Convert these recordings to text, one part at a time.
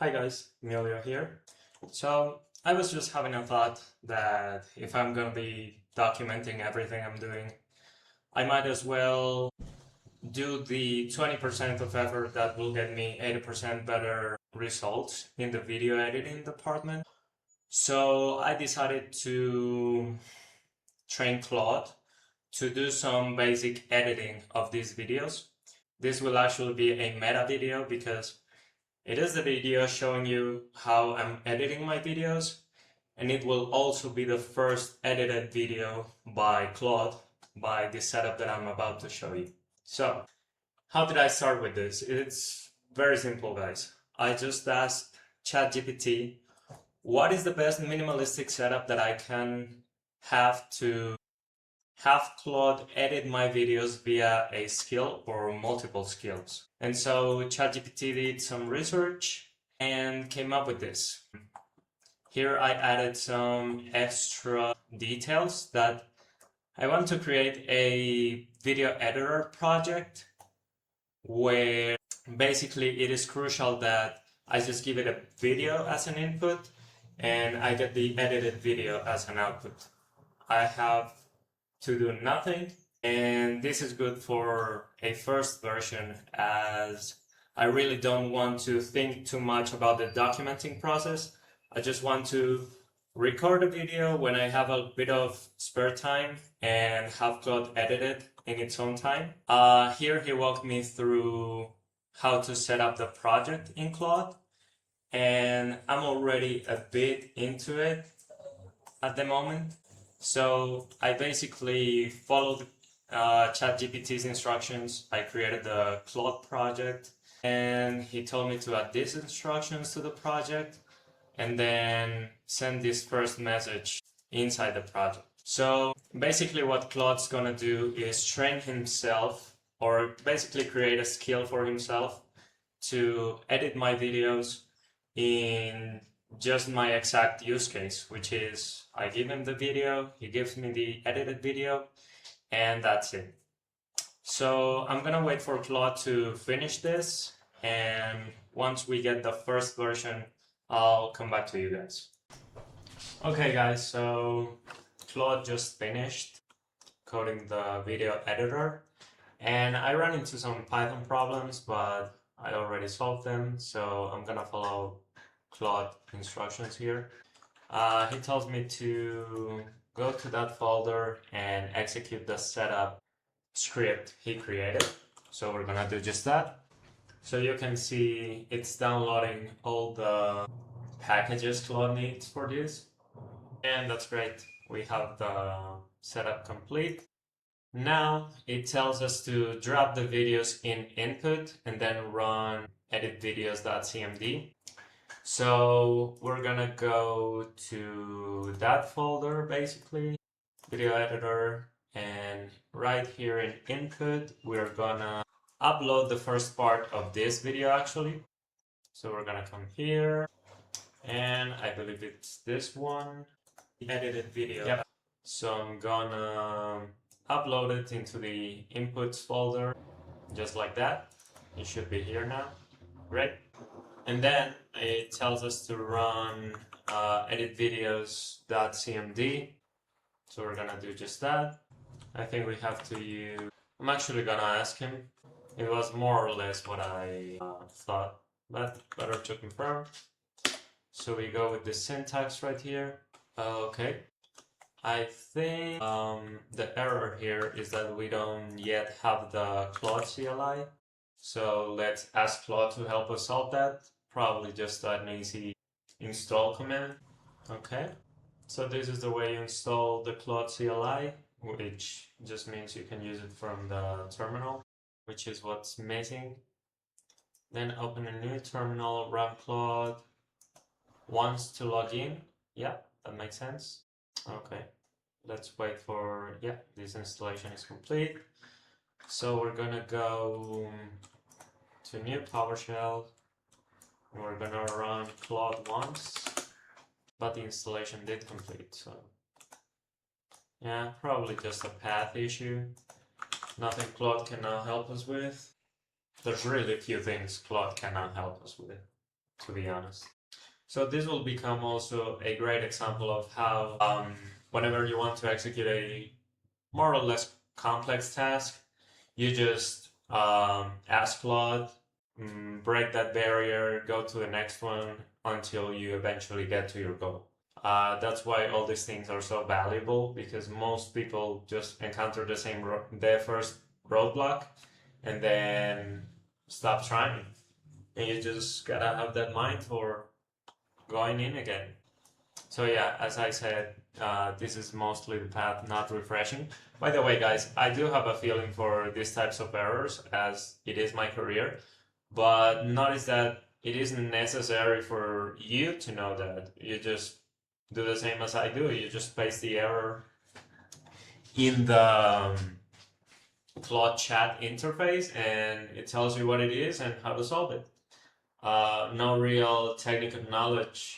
Hi guys, Emilio here. So I was just having a thought that if I'm gonna be documenting everything I'm doing, I might as well do the 20% of effort that will get me 80% better results in the video editing department. So I decided to train Claude to do some basic editing of these videos. This will actually be a meta video because it is the video showing you how I'm editing my videos, and it will also be the first edited video by Claude by the setup that I'm about to show you. So, how did I start with this? It's very simple, guys. I just asked ChatGPT, what is the best minimalistic setup that I can have to have Claude edit my videos via a skill or multiple skills. And so ChatGPT did some research and came up with this. Here I added some extra details that I want to create a video editor project where basically it is crucial that I just give it a video as an input and I get the edited video as an output. I have to do nothing, and this is good for a first version as I really don't want to think too much about the documenting process. I just want to record a video when I have a bit of spare time and have Claude edit it in its own time. Here he walked me through how to set up the project in Claude, and I'm already a bit into it at the moment. So I basically followed ChatGPT's instructions. I created the Claude project, and he told me to add these instructions to the project and then send this first message inside the project. So basically what Claude's gonna do is train himself, or basically create a skill for himself to edit my videos in just my exact use case, which is I give him the video, he gives me the edited video, and that's it. So I'm gonna wait for Claude to finish this, and once we get the first version, I'll come back to you guys. Okay guys, so Claude just finished coding the video editor, and I ran into some Python problems, but I already solved them, so I'm gonna follow Claude instructions here. He tells me to go to that folder and execute the setup script he created. So we're gonna do just that. So you can see it's downloading all the packages Claude needs for this. And that's great. We have the setup complete. Now it tells us to drop the videos in input and then run editvideos.cmd. So we're gonna go to that folder, basically, video editor, and right here in input, we're gonna upload the first part of this video actually. So we're gonna come here, and I believe it's this one, edited video. Yep. So I'm gonna upload it into the inputs folder, just like that. It should be here now. Great. And then it tells us to run editvideos.cmd. So we're gonna do just that. I think we have to use, I'm actually gonna ask him. It was more or less what I thought, but better to confirm. So we go with the syntax right here. Okay. I think the error here is that we don't yet have the Claude CLI. So let's ask Claude to help us solve that. Probably just an easy install command. Okay. So this is the way you install the Claude CLI, which just means you can use it from the terminal, which is what's missing. Then open a new terminal, run Claude. Wants to log in. Yeah, that makes sense. Okay. Let's wait for, yeah, this installation is complete. So we're gonna go to new PowerShell. We're gonna run Claude once, but the installation did complete, so yeah, probably just a path issue. Nothing Claude cannot help us with. There's really few things Claude cannot help us with. to be honest. So this will become also a great example of how whenever you want to execute a more or less complex task, you just ask Claude, break that barrier, go to the next one until you eventually get to your goal. That's why all these things are so valuable, because most people just encounter their first roadblock and then stop trying. And you just gotta have that mind for going in again. So yeah, as I said, this is mostly the path, not refreshing. By the way, guys, I do have a feeling for these types of errors, as it is my career, but notice that it isn't necessary for you to know that. You just do the same as I do. You just paste the error in the Claude chat interface and it tells you what it is and how to solve it. No real technical knowledge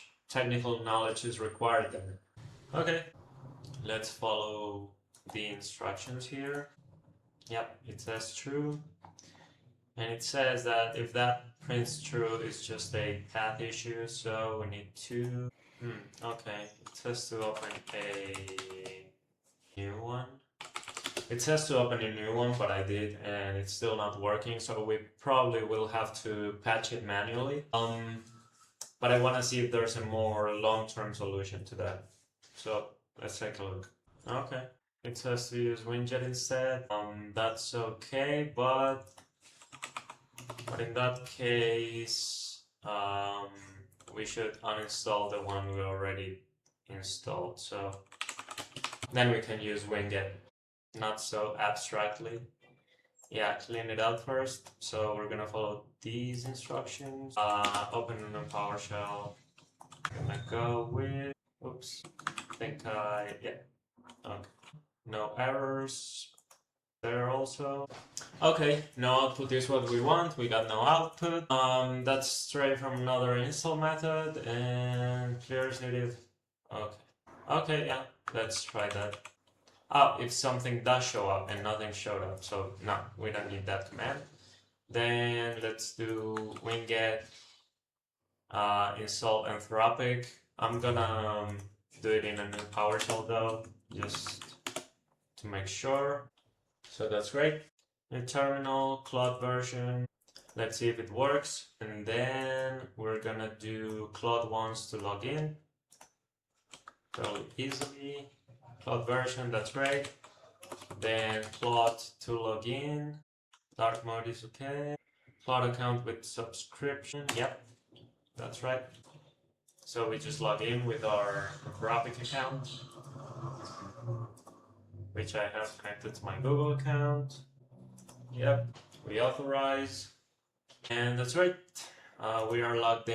is required there. Okay, let's follow the instructions here. Yep, it says true. And it says that if that prints true, it's just a path issue, so we need to... okay, it says to open a new one. It says to open a new one, but I did, and it's still not working, so we probably will have to patch it manually. But I want to see if there's a more long-term solution to that. So let's take a look. Okay, it says to use Winjet instead. That's okay, but in that case, we should uninstall the one we already installed. So then we can use Winget, not so abstractly. Yeah, clean it out first. So we're gonna follow these instructions. Open a new PowerShell. I'm gonna go with, oops, yeah, okay. No errors there also. Okay, no output is what we want. We got no output. That's straight from another install method and clears native. Okay. Okay, yeah, let's try that. Oh, if something does show up and nothing showed up, so no, we don't need that command. Then let's do winget install Anthropic. I'm gonna do it in a new PowerShell though, just to make sure. So that's great. New terminal, Claude version. Let's see if it works. And then we're gonna do Claude wants to log in. Fairly easily. Claude version, that's great. Then Claude to log in. Dark mode is okay. Claude account with subscription. Yep, that's right. So we just log in with our Anthropic account, which I have connected to my Google account. Yep, we authorize. And that's right. We are logged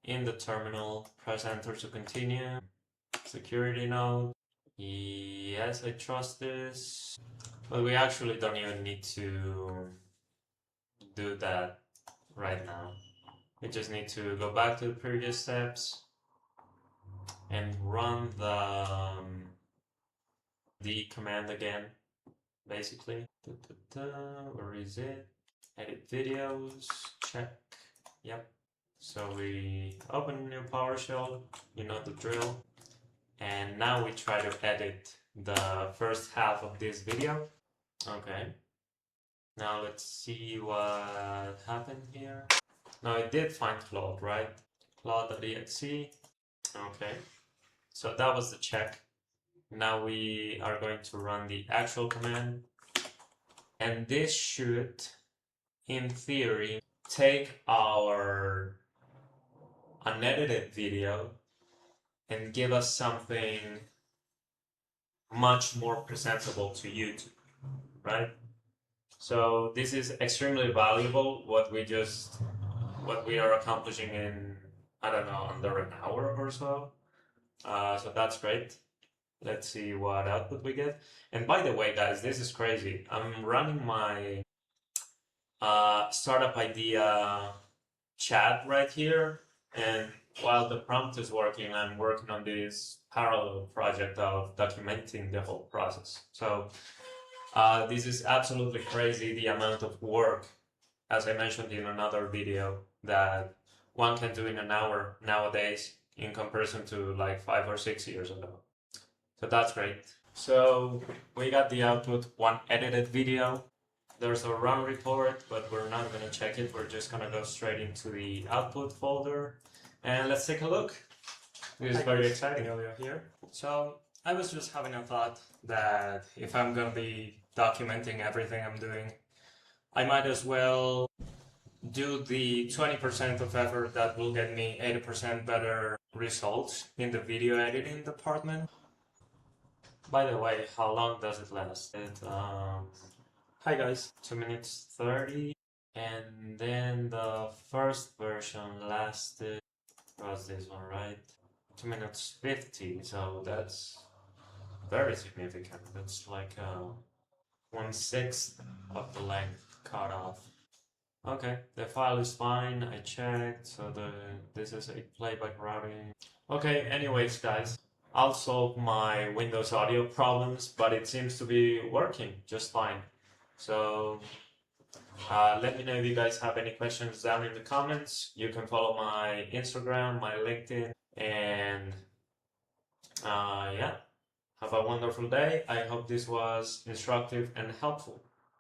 in the terminal. Press enter to continue. Security node. Yes, I trust this. But we actually don't even need to do that right now. We just need to go back to the previous steps and run the command again, basically. Where is it? Edit videos, check. Yep. So we open a new PowerShell, you know the drill. And now we try to edit the first half of this video. Okay. Now let's see what happened here. Now it did find Claude, right? Claude.exe. Okay. So that was the check. Now we are going to run the actual command. And this should, in theory, take our unedited video and give us something much more presentable to YouTube, right? So this is extremely valuable, what we are accomplishing in, I don't know, under an hour or so. So that's great. Let's see what output we get. And by the way, guys, this is crazy. I'm running my startup idea chat right here, and while the prompt is working, I'm working on this parallel project of documenting the whole process. So this is absolutely crazy, the amount of work, as I mentioned in another video, that one can do in an hour nowadays in comparison to like 5 or 6 years ago. So that's great. So we got the output, one edited video. There's a run report, but we're not gonna check it. We're just gonna go straight into the output folder and let's take a look. This is very exciting area here. So I was just having a thought that if I'm gonna be documenting everything I'm doing, I might as well do the 20% of effort that will get me 80% better results in the video editing department. By the way, how long does it last? Hi guys, 2 minutes 30, and then the first version lasted, was this one, right? 2 minutes 50, so that's very significant. That's like 1/6 of the length cut off. Okay, the file is fine, I checked, so this is a playback routing. Okay, anyways guys, I'll solve my Windows audio problems, but it seems to be working just fine. So let me know if you guys have any questions down in the comments. You can follow my Instagram, my LinkedIn, and yeah, have a wonderful day. I hope this was instructive and helpful.